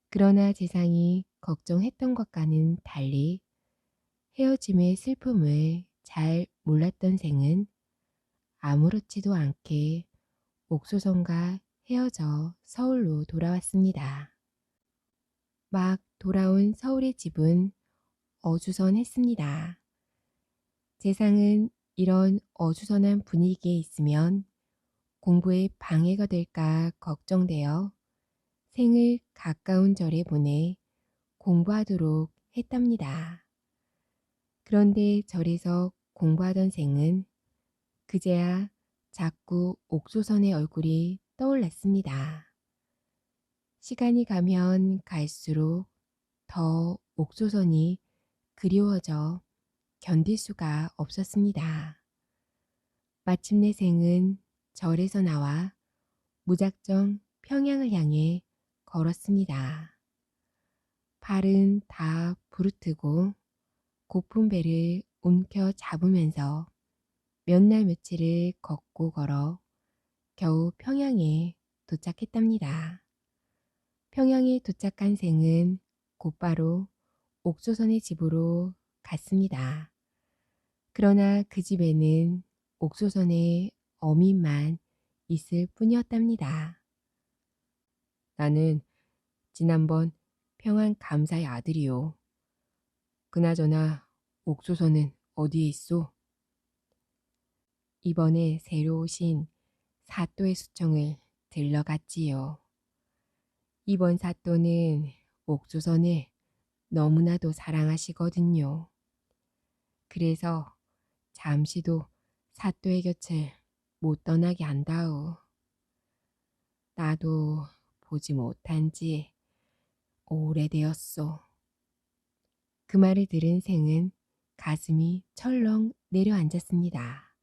그러나 재상이 걱정했던 것과는 달리 헤어짐의 슬픔을 잘 몰랐던 생은 아무렇지도 않게 옥수선과 헤어져 서울로 돌아왔습니다. 막 돌아온 서울의 집은 어수선했습니다. 재상은 이런 어수선한 분위기에 있으면 공부에 방해가 될까 걱정되어 생을 가까운 절에 보내 공부하도록 했답니다. 그런데 절에서 공부하던 생은 그제야 자꾸 옥소선의 얼굴이 떠올랐습니다. 시간이 가면 갈수록 더 옥소선이 그리워져 견딜 수가 없었습니다. 마침내 생은 절에서 나와 무작정 평양을 향해 걸었습니다. 발은 다 부르트고 고픈 배를 움켜 잡으면서 몇 날 며칠을 걷고 걸어 겨우 평양에 도착했답니다. 평양에 도착한 생은 곧바로 옥소선의 집으로 갔습니다. 그러나 그 집에는 옥소선의 어민만 있을 뿐이었답니다. 나는 지난번 평안 감사의 아들이요. 그나저나 옥소선은 어디에 있소? 이번에 새로 오신 사또의 수청을 들러갔지요. 이번 사또는 옥소선을 너무나도 사랑하시거든요. 그래서 잠시도 사또의 곁을 못 떠나게 한다우. 나도 보지 못한 지 오래되었소. 그 말을 들은 생은 가슴이 철렁 내려앉았습니다.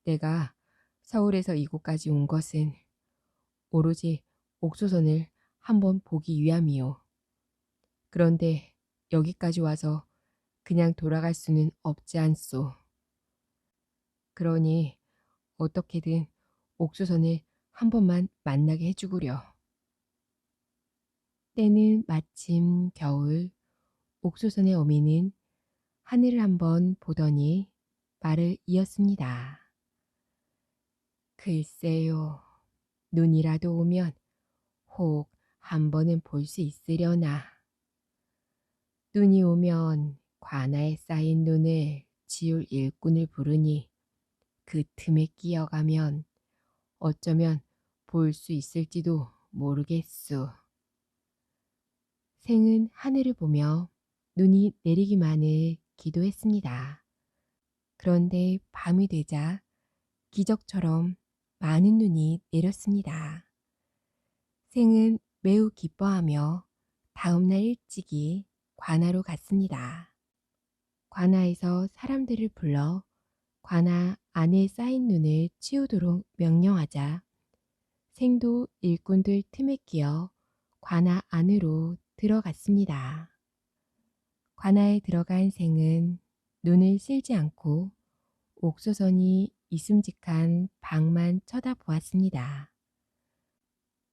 내가 서울에서 이곳까지 온 것은 오로지 옥소선을 한번 보기 위함이요. 그런데 여기까지 와서 그냥 돌아갈 수는 없지 않소. 그러니 어떻게든 옥소선을 한 번만 만나게 해주구려. 때는 마침 겨울. 옥소선의 어미는 하늘을 한번 보더니 말을 이었습니다. 글쎄요, 눈이라도 오면 혹 한 번은 볼 수 있으려나. 눈이 오면 관아에 쌓인 눈을 지울 일꾼을 부르니 그 틈에 끼어가면 어쩌면 볼 수 있을지도 모르겠소. 생은 하늘을 보며 눈이 내리기만을 기도했습니다. 그런데 밤이 되자 기적처럼 많은 눈이 내렸습니다. 생은 매우 기뻐하며 다음날 일찍이 관아로 갔습니다. 관아에서 사람들을 불러 관아 안에 쌓인 눈을 치우도록 명령하자 생도 일꾼들 틈에 끼어 관아 안으로 들어갔습니다. 관아에 들어간 생은 눈을 쓸지 않고 옥소선이 있음직한 방만 쳐다보았습니다.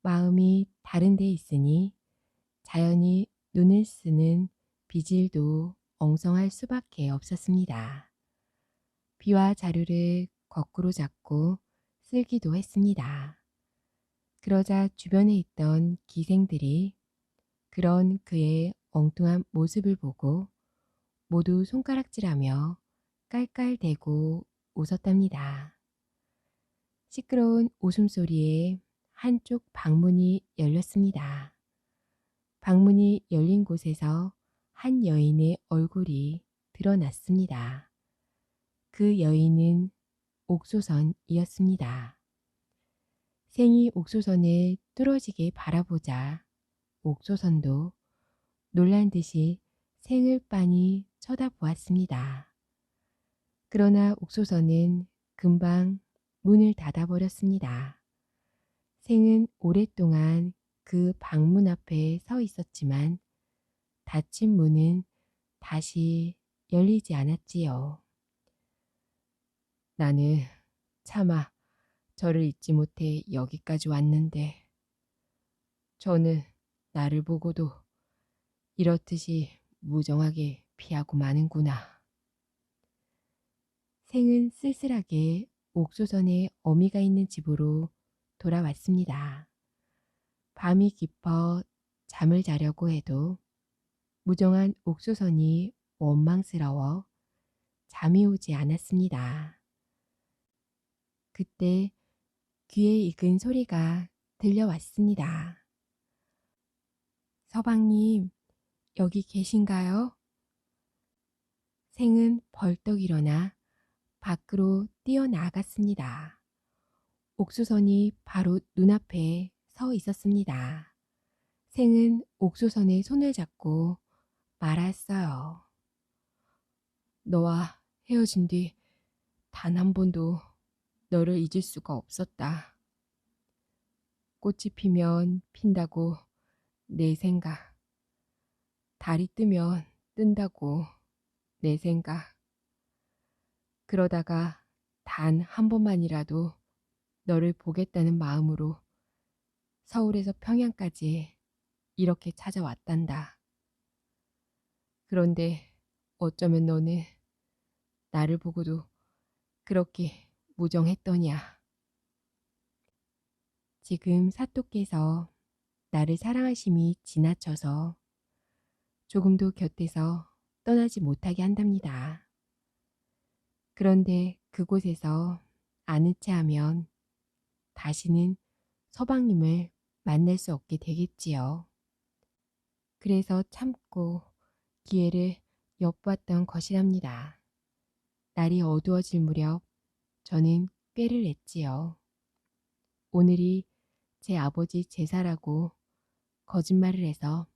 마음이 다른 데 있으니 자연히 눈을 쓰는 비질도 엉성할 수밖에 없었습니다. 비와 자루를 거꾸로 잡고 쓸기도 했습니다. 그러자 주변에 있던 기생들이 그런 그의 엉뚱한 모습을 보고 모두 손가락질하며 깔깔대고 웃었답니다. 시끄러운 웃음소리에 한쪽 방문이 열렸습니다. 방문이 열린 곳에서 한 여인의 얼굴이 드러났습니다. 그 여인은 옥소선이었습니다. 생이 옥소선을 뚫어지게 바라보자 옥소선도 놀란 듯이 생을 빤히 쳐다보았습니다. 그러나 옥소선은 금방 문을 닫아버렸습니다. 생은 오랫동안 그 방문 앞에 서 있었지만 닫힌 문은 다시 열리지 않았지요. 나는 차마 저를 잊지 못해 여기까지 왔는데 저는 나를 보고도 이렇듯이 무정하게 피하고 마는구나. 생은 쓸쓸하게 옥소선의 어미가 있는 집으로 돌아왔습니다. 밤이 깊어 잠을 자려고 해도 무정한 옥소선이 원망스러워 잠이 오지 않았습니다. 그때 귀에 익은 소리가 들려왔습니다. 서방님, 여기 계신가요? 생은 벌떡 일어나 밖으로 뛰어나갔습니다. 옥수선이 바로 눈앞에 서 있었습니다. 생은 옥수선의 손을 잡고 말았어요. 너와 헤어진 뒤 단 한 번도 너를 잊을 수가 없었다. 꽃이 피면 핀다고 내 생각, 달이 뜨면 뜬다고 내 생각. 그러다가 단 한 번만이라도 너를 보겠다는 마음으로 서울에서 평양까지 이렇게 찾아왔단다. 그런데 어쩌면 너는 나를 보고도 그렇게 무정했더냐. 지금 사토께서 나를 사랑하심이 지나쳐서 조금도 곁에서 떠나지 못하게 한답니다. 그런데 그곳에서 아는 체 하면 다시는 서방님을 만날 수 없게 되겠지요. 그래서 참고 기회를 엿보았던 것이랍니다. 날이 어두워질 무렵 저는 꾀를 냈지요. 오늘이 제 아버지 제사라고 거짓말을 해서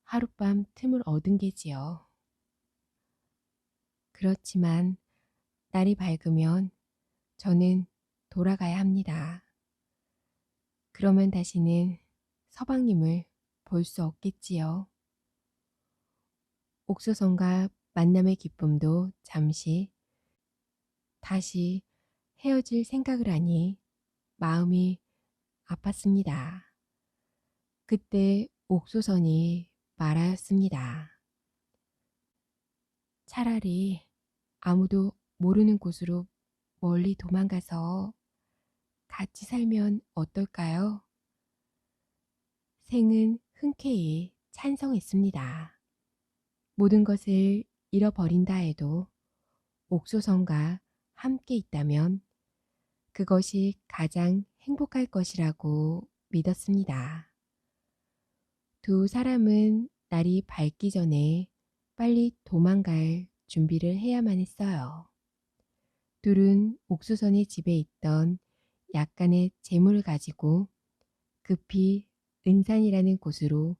하룻밤 틈을 얻은 게지요. 그렇지만 날이 밝으면 저는 돌아가야 합니다. 그러면 다시는 서방님을 볼 수 없겠지요. 옥수선과 만남의 기쁨도 잠시 다시 헤어질 생각을 하니 마음이 아팠습니다. 그때 옥수선이 말하였습니다. 차라리 아무도 모르는 곳으로 멀리 도망가서 같이 살면 어떨까요? 생은 흔쾌히 찬성했습니다. 모든 것을 잃어버린다 해도 옥수선과 함께 있다면 그것이 가장 행복할 것이라고 믿었습니다. 두 사람은 날이 밝기 전에 빨리 도망갈 준비를 해야만 했어요. 둘은 옥수선의 집에 있던 약간의 재물을 가지고 급히 은산이라는 곳으로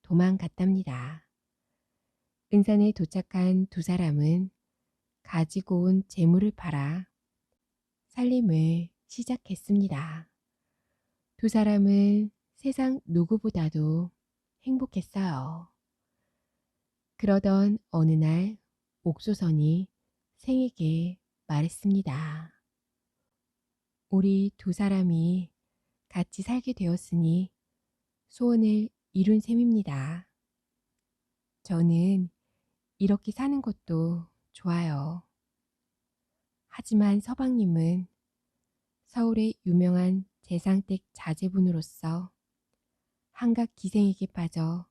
도망갔답니다. 은산에 도착한 두 사람은 가지고 온 재물을 팔아 살림을 시작했습니다. 두 사람은 세상 누구보다도 행복했어요. 그러던 어느 날 옥수선이 생에게 말했습니다. 우리 두 사람이 같이 살게 되었으니 소원을 이룬 셈입니다. 저는 이렇게 사는 것도 좋아요. 하지만 서방님은 서울의 유명한 재상댁 자제분으로서 한갓 기생에게 빠져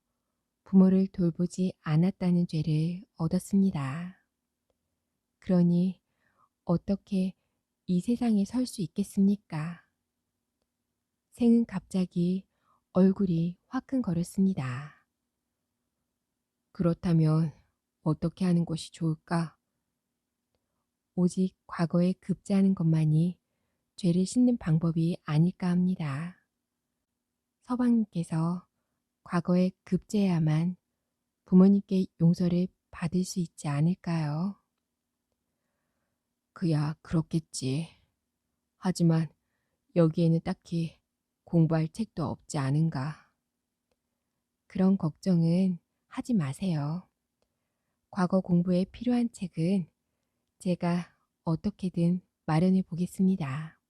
부모를 돌보지 않았다는 죄를 얻었습니다. 그러니 어떻게 이 세상에 설 수 있겠습니까? 생은 갑자기 얼굴이 화끈거렸습니다. 그렇다면 어떻게 하는 것이 좋을까? 오직 과거에 급제하는 것만이 죄를 씻는 방법이 아닐까 합니다. 서방님께서 과거에 급제해야만 부모님께 용서를 받을 수 있지 않을까요? 그야 그렇겠지. 하지만 여기에는 딱히 공부할 책도 없지 않은가. 그런 걱정은 하지 마세요. 과거 공부에 필요한 책은 제가 어떻게든 마련해 보겠습니다.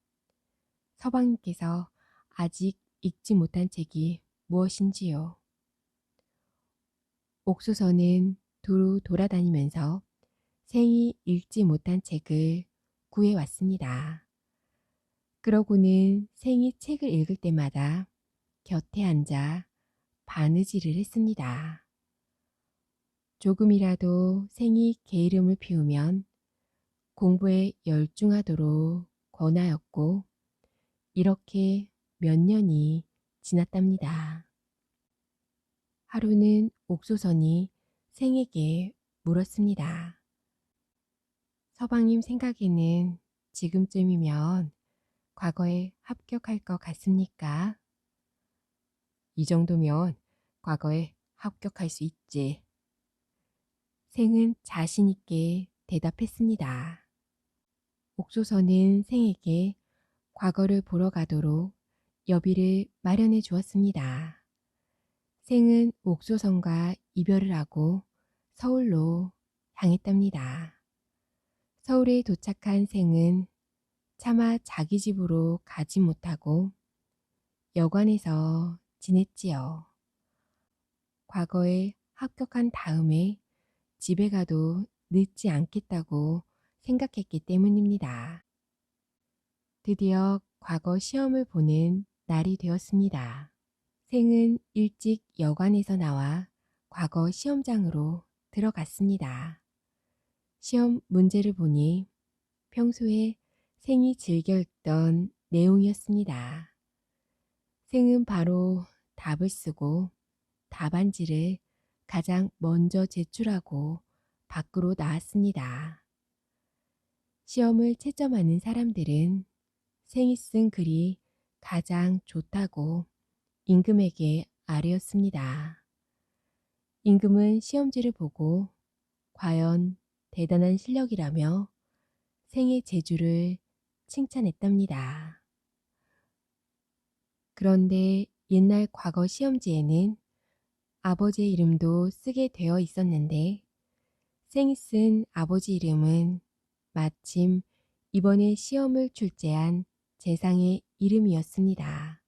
서방님께서 아직 읽지 못한 책이 무엇인지요? 옥수선은 두루 돌아다니면서 생이 읽지 못한 책을 구해왔습니다. 그러고는 생이 책을 읽을 때마다 곁에 앉아 바느질을 했습니다. 조금이라도 생이 게으름을 피우면 공부에 열중하도록 권하였고 이렇게 몇 년이 지났답니다. 하루는 옥소선이 생에게 물었습니다. 서방님 생각에는 지금쯤이면 과거에 합격할 것 같습니까? 이 정도면 과거에 합격할 수 있지. 생은 자신 있게 대답했습니다. 옥소선은 생에게 과거를 보러 가도록 여비를 마련해 주었습니다. 생은 옥소선과 이별을 하고 서울로 향했답니다. 서울에 도착한 생은 차마 자기 집으로 가지 못하고 여관에서 지냈지요. 과거에 합격한 다음에 집에 가도 늦지 않겠다고 생각했기 때문입니다. 드디어 과거 시험을 보는 날이 되었습니다. 생은 일찍 여관에서 나와 과거 시험장으로 들어갔습니다. 시험 문제를 보니 평소에 생이 즐겨 읽던 내용이었습니다. 생은 바로 답을 쓰고 답안지를 가장 먼저 제출하고 밖으로 나왔습니다. 시험을 채점하는 사람들은 생이 쓴 글이 가장 좋다고 임금에게 아뢰었습니다. 임금은 시험지를 보고 과연 대단한 실력이라며 생의 재주를 칭찬했답니다. 그런데 옛날 과거 시험지에는 아버지의 이름도 쓰게 되어 있었는데 생이 쓴 아버지 이름은 마침 이번에 시험을 출제한 재상의 이름이었습니다.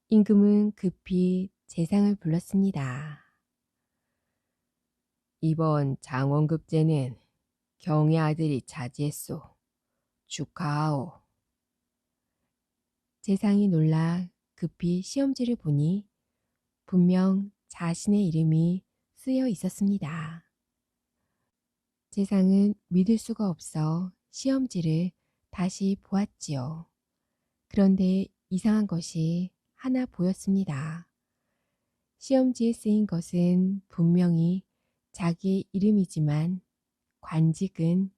임금은 급히 재상을 불렀습니다. 이번 장원급제는 경의 아들이 차지했소. 축하하오. 재상이 놀라 급히 시험지를 보니 분명 자신의 이름이 쓰여 있었습니다. 재상은 믿을 수가 없어 시험지를 다시 보았지요. 그런데 이상한 것이 하나 보였습니다. 시험지에 쓰인 것은 분명히 자기의 이름이지만 관직은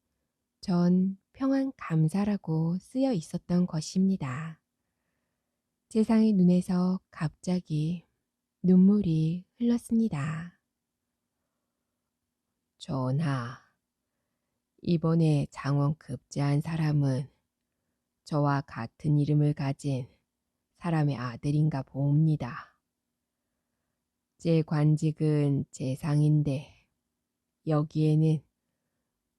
전 평안감사라고 쓰여 있었던 것입니다. 재상의 눈에서 갑자기 눈물이 흘렀습니다. 전하, 이번에 장원 급제한 사람은 저와 같은 이름을 가진 사람의 아들인가 봅니다. 제 관직은 재상인데 여기에는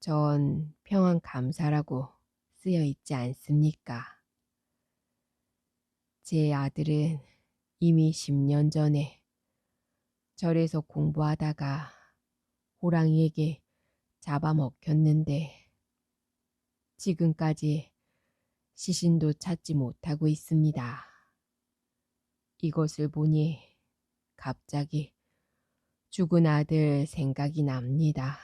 전 평안감사라고 쓰여 있지 않습니까? 제 아들은 이미 10년 전에 절에서 공부하다가 호랑이에게 잡아먹혔는데 지금까지 시신도 찾지 못하고 있습니다. 이것을 보니 갑자기 죽은 아들 생각이 납니다.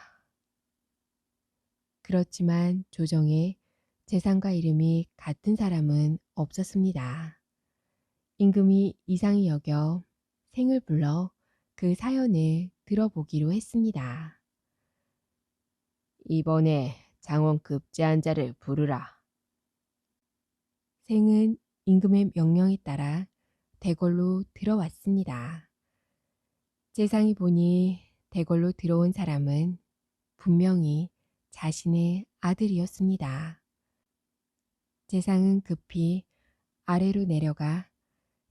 그렇지만 조정에 재상과 이름이 같은 사람은 없었습니다. 임금이 이상히 여겨 생을 불러 그 사연을 들어보기로 했습니다. 이번에 장원 급제한 자를 부르라. 생은 임금의 명령에 따라 대궐로 들어왔습니다. 재상이 보니 대궐로 들어온 사람은 분명히 자신의 아들이었습니다. 재상은 급히 아래로 내려가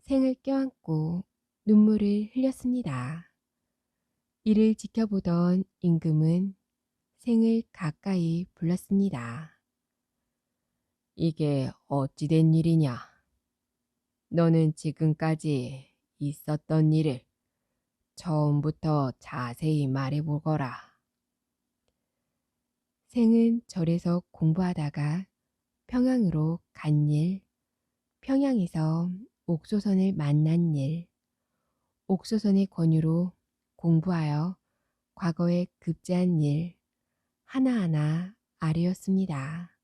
생을 껴안고 눈물을 흘렸습니다. 이를 지켜보던 임금은 생을 가까이 불렀습니다. 이게 어찌된 일이냐? 너는 지금까지 있었던 일을 처음부터 자세히 말해보거라. 생은 절에서 공부하다가 평양으로 간 일, 평양에서 옥소선을 만난 일, 옥소선의 권유로 공부하여 과거에 급제한 일 하나하나 아뢰었습니다.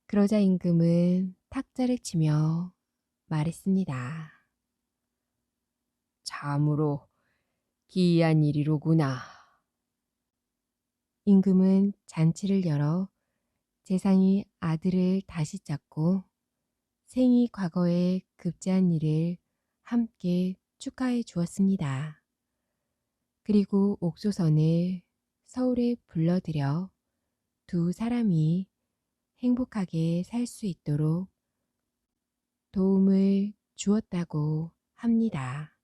그러자 임금은 탁자를 치며 말했습니다. 참으로 기이한 일이로구나. 임금은 잔치를 열어 재상이 아들을 다시 찾고 생이 과거에 급제한 일을 함께 축하해 주었습니다. 그리고 옥소선을 서울에 불러들여 두 사람이 행복하게 살 수 있도록 도움을 주었다고 합니다.